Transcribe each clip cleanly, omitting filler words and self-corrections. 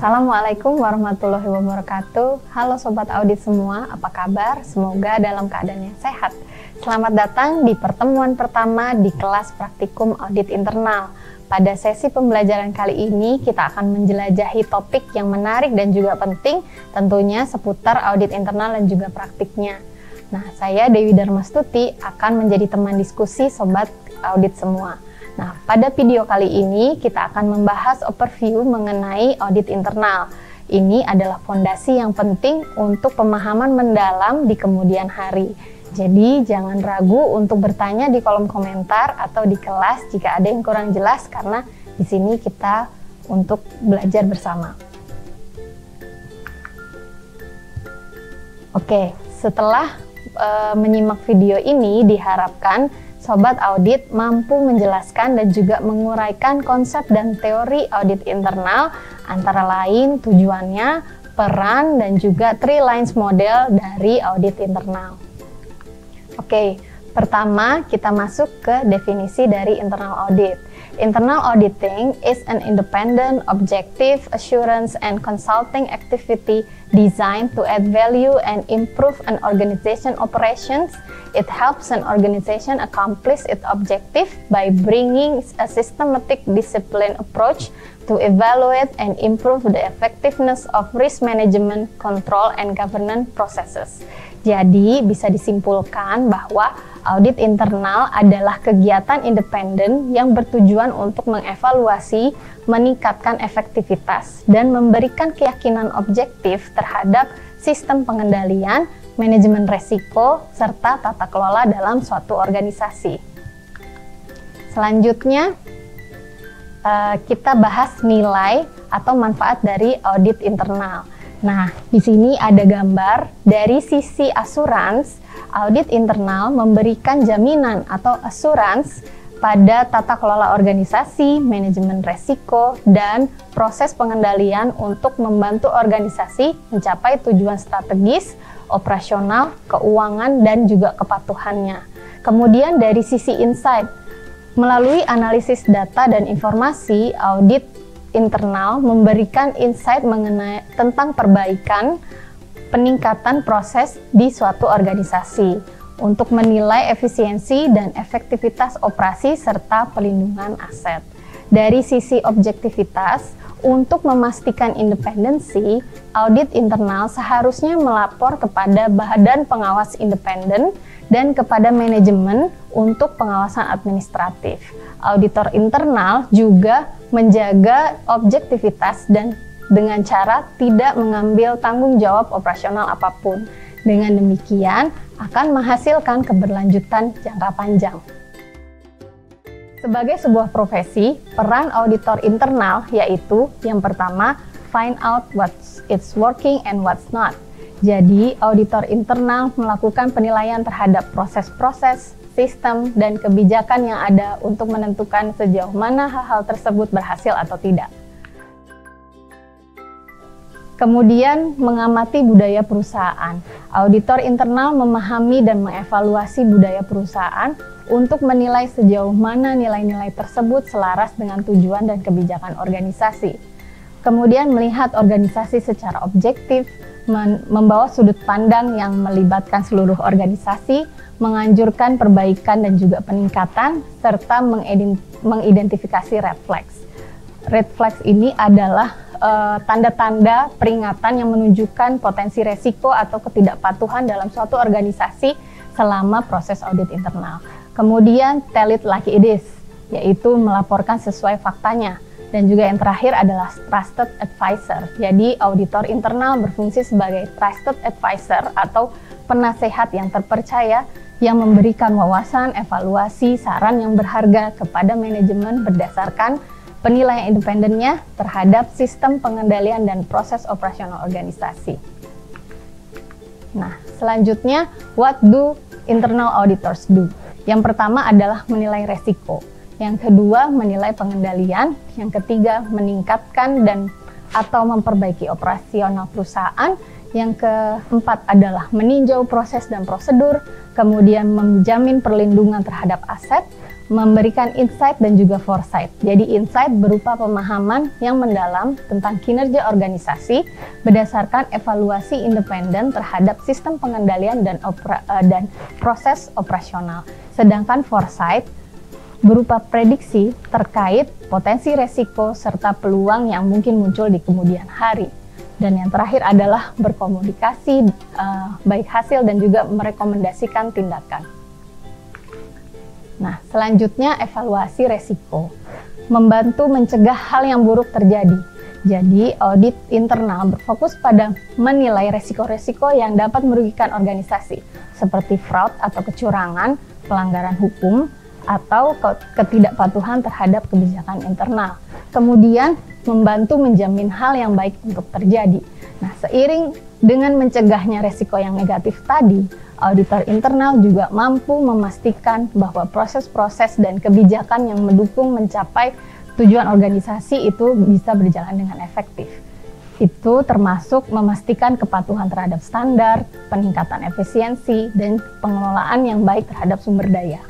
Assalamualaikum warahmatullahi wabarakatuh. Halo Sobat Audit semua, apa kabar? Semoga dalam keadaan yang sehat. Selamat datang di pertemuan pertama di kelas praktikum audit internal. Pada sesi pembelajaran kali ini, kita akan menjelajahi topik yang menarik dan juga penting, tentunya seputar audit internal dan juga praktiknya. Nah, saya Dewi Darmastuti akan menjadi teman diskusi Sobat Audit semua. Nah, pada video kali ini kita akan membahas overview mengenai audit internal. Ini adalah fondasi yang penting untuk pemahaman mendalam di kemudian hari. Jadi, jangan ragu untuk bertanya di kolom komentar atau di kelas jika ada yang kurang jelas, karena di sini kita untuk belajar bersama. Oke, setelah menyimak video ini, diharapkan Sobat Audit mampu menjelaskan dan juga menguraikan konsep dan teori audit internal, antara lain tujuannya, peran, dan juga three lines model dari audit internal. Oke, pertama kita masuk ke definisi dari internal audit. Internal auditing is an independent, objective, assurance, and consulting activity designed to add value and improve an organization operations. It helps an organization accomplish its objective by bringing a systematic, disciplined approach to evaluate and improve the effectiveness of risk management, control, and governance processes. Jadi, bisa disimpulkan bahwa audit internal adalah kegiatan independen yang bertujuan untuk mengevaluasi, meningkatkan efektivitas, dan memberikan keyakinan objektif terhadap sistem pengendalian, manajemen resiko, serta tata kelola dalam suatu organisasi. Selanjutnya, kita bahas nilai atau manfaat dari audit internal. Nah, di sini ada gambar dari sisi asuransi. Audit internal memberikan jaminan atau asuransi pada tata kelola organisasi, manajemen resiko, dan proses pengendalian untuk membantu organisasi mencapai tujuan strategis, operasional, keuangan, dan juga kepatuhannya. Kemudian dari sisi insight, melalui analisis data dan informasi, audit internal memberikan insight mengenai tentang perbaikan, peningkatan proses di suatu organisasi untuk menilai efisiensi dan efektivitas operasi serta pelindungan aset. Dari sisi objektivitas, untuk memastikan independensi, audit internal seharusnya melapor kepada badan pengawas independen dan kepada manajemen untuk pengawasan administratif. Auditor internal juga menjaga objektivitas dan dengan cara tidak mengambil tanggung jawab operasional apapun. Dengan demikian, akan menghasilkan keberlanjutan jangka panjang. Sebagai sebuah profesi, peran auditor internal yaitu yang pertama, find out what's working and what's not. Jadi, auditor internal melakukan penilaian terhadap proses-proses, sistem, dan kebijakan yang ada untuk menentukan sejauh mana hal-hal tersebut berhasil atau tidak. Kemudian, mengamati budaya perusahaan. Auditor internal memahami dan mengevaluasi budaya perusahaan untuk menilai sejauh mana nilai-nilai tersebut selaras dengan tujuan dan kebijakan organisasi. Kemudian, melihat organisasi secara objektif, membawa sudut pandang yang melibatkan seluruh organisasi, menganjurkan perbaikan dan juga peningkatan, serta mengidentifikasi red flags. Red flags ini adalah tanda-tanda peringatan yang menunjukkan potensi resiko atau ketidakpatuhan dalam suatu organisasi selama proses audit internal. Kemudian, tell it like it is, yaitu melaporkan sesuai faktanya. Dan juga yang terakhir adalah trusted advisor. Jadi, auditor internal berfungsi sebagai trusted advisor atau penasehat yang terpercaya yang memberikan wawasan, evaluasi, saran yang berharga kepada manajemen berdasarkan penilaian independennya terhadap sistem pengendalian dan proses operasional organisasi. Nah, selanjutnya, what do internal auditors do? Yang pertama adalah menilai resiko. Yang kedua, menilai pengendalian. Yang ketiga, meningkatkan dan atau memperbaiki operasional perusahaan. Yang keempat adalah meninjau proses dan prosedur. Kemudian, menjamin perlindungan terhadap aset. memberikan insight dan juga foresight. Jadi insight berupa pemahaman yang mendalam tentang kinerja organisasi berdasarkan evaluasi independen terhadap sistem pengendalian dan proses operasional. Sedangkan foresight berupa prediksi terkait potensi resiko serta peluang yang mungkin muncul di kemudian hari. Dan yang terakhir adalah berkomunikasi baik hasil dan juga merekomendasikan tindakan. Nah, selanjutnya evaluasi resiko. Membantu mencegah hal yang buruk terjadi. Jadi, audit internal berfokus pada menilai resiko-resiko yang dapat merugikan organisasi, seperti fraud atau kecurangan, pelanggaran hukum, atau ketidakpatuhan terhadap kebijakan internal. Kemudian, membantu menjamin hal yang baik untuk terjadi. Nah, seiring dengan mencegahnya resiko yang negatif tadi, auditor internal juga mampu memastikan bahwa proses-proses dan kebijakan yang mendukung mencapai tujuan organisasi itu bisa berjalan dengan efektif. Itu termasuk memastikan kepatuhan terhadap standar, peningkatan efisiensi, dan pengelolaan yang baik terhadap sumber daya.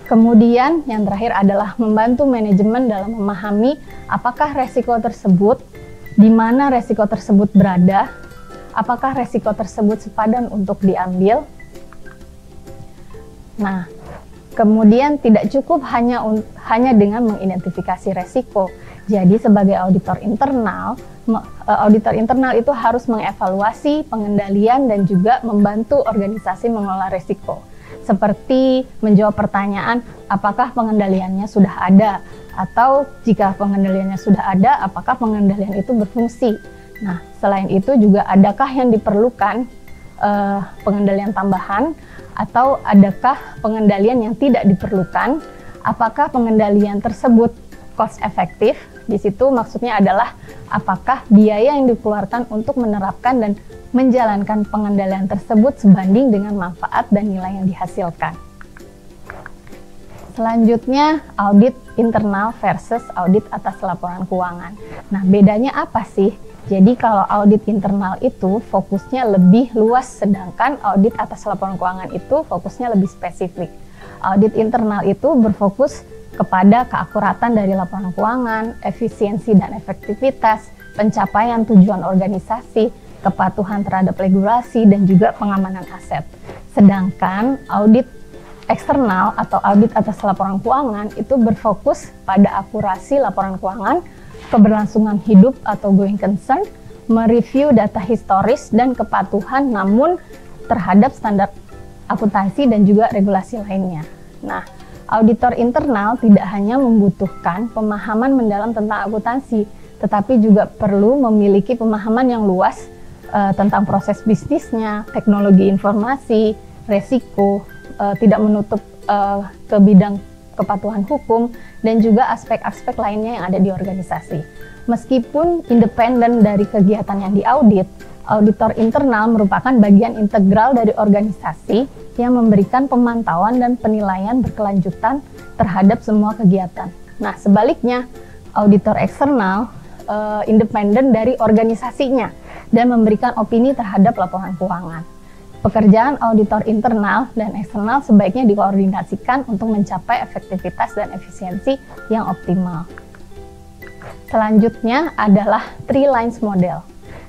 Kemudian yang terakhir adalah membantu manajemen dalam memahami apakah resiko tersebut, di mana resiko tersebut berada, apakah resiko tersebut sepadan untuk diambil. Nah, kemudian tidak cukup hanya dengan mengidentifikasi resiko. Jadi sebagai auditor internal itu harus mengevaluasi pengendalian dan juga membantu organisasi mengelola resiko. Seperti menjawab pertanyaan apakah pengendaliannya sudah ada, atau jika pengendaliannya sudah ada, apakah pengendalian itu berfungsi. Nah, selain itu juga adakah yang diperlukan pengendalian tambahan, atau adakah pengendalian yang tidak diperlukan, apakah pengendalian tersebut cost efektif. Di situ maksudnya adalah apakah biaya yang dikeluarkan untuk menerapkan dan menjalankan pengendalian tersebut sebanding dengan manfaat dan nilai yang dihasilkan. Selanjutnya, audit internal versus audit atas laporan keuangan. Nah, bedanya apa sih? Jadi kalau audit internal itu fokusnya lebih luas, sedangkan audit atas laporan keuangan itu fokusnya lebih spesifik. Audit internal itu berfokus kepada keakuratan dari laporan keuangan, efisiensi dan efektivitas, pencapaian tujuan organisasi, kepatuhan terhadap regulasi, dan juga pengamanan aset. Sedangkan audit eksternal atau audit atas laporan keuangan itu berfokus pada akurasi laporan keuangan, keberlangsungan hidup atau going concern, mereview data historis dan kepatuhan namun terhadap standar akuntansi dan juga regulasi lainnya. Nah, auditor internal tidak hanya membutuhkan pemahaman mendalam tentang akuntansi, tetapi juga perlu memiliki pemahaman yang luas tentang proses bisnisnya, teknologi informasi, resiko, tidak menutup ke bidang kepatuhan hukum, dan juga aspek-aspek lainnya yang ada di organisasi. Meskipun independen dari kegiatan yang diaudit, auditor internal merupakan bagian integral dari organisasi yang memberikan pemantauan dan penilaian berkelanjutan terhadap semua kegiatan. Nah, sebaliknya, auditor eksternal independen dari organisasinya dan memberikan opini terhadap laporan keuangan. Pekerjaan auditor internal dan eksternal sebaiknya dikoordinasikan untuk mencapai efektivitas dan efisiensi yang optimal. Selanjutnya adalah Three Lines Model.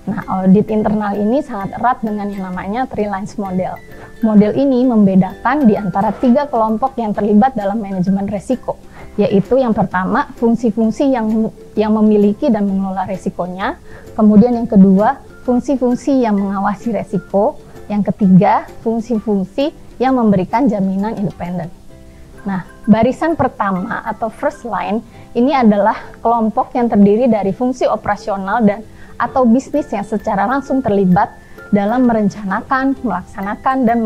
Nah, audit internal ini sangat erat dengan yang namanya Three Lines Model. Model ini membedakan di antara 3 kelompok yang terlibat dalam manajemen resiko, yaitu yang pertama, fungsi-fungsi yang memiliki dan mengelola resikonya. Kemudian yang kedua, fungsi-fungsi yang mengawasi resiko. Yang ketiga, fungsi-fungsi yang memberikan jaminan independen. Nah, barisan pertama atau first line ini adalah kelompok yang terdiri dari fungsi operasional dan atau bisnis yang secara langsung terlibat dalam merencanakan, melaksanakan, dan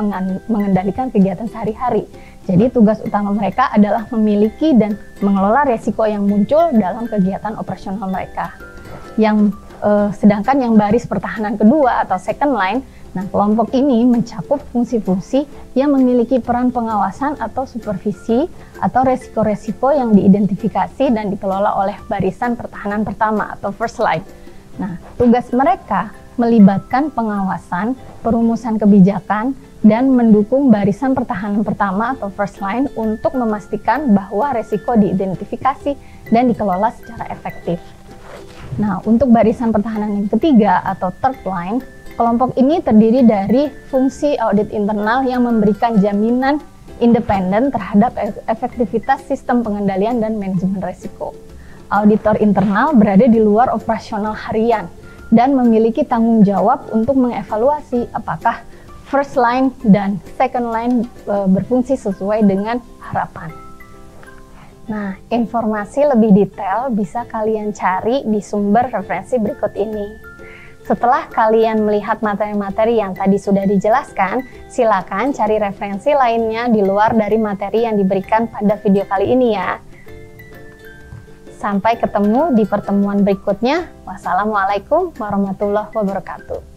mengendalikan kegiatan sehari-hari. Jadi tugas utama mereka adalah memiliki dan mengelola resiko yang muncul dalam kegiatan operasional mereka. Sedangkan yang baris pertahanan kedua atau second line, nah, kelompok ini mencakup fungsi-fungsi yang memiliki peran pengawasan atau supervisi atau resiko-resiko yang diidentifikasi dan dikelola oleh barisan pertahanan pertama atau first line. Nah, tugas mereka melibatkan pengawasan, perumusan kebijakan, dan mendukung barisan pertahanan pertama atau first line untuk memastikan bahwa resiko diidentifikasi dan dikelola secara efektif. Nah, untuk barisan pertahanan yang ketiga atau third line, kelompok ini terdiri dari fungsi audit internal yang memberikan jaminan independen terhadap efektivitas sistem pengendalian dan manajemen resiko. Auditor internal berada di luar operasional harian dan memiliki tanggung jawab untuk mengevaluasi apakah first line dan second line berfungsi sesuai dengan harapan. Nah, informasi lebih detail bisa kalian cari di sumber referensi berikut ini. Setelah kalian melihat materi-materi yang tadi sudah dijelaskan, silakan cari referensi lainnya di luar dari materi yang diberikan pada video kali ini ya. Sampai ketemu di pertemuan berikutnya. Wassalamualaikum warahmatullahi wabarakatuh.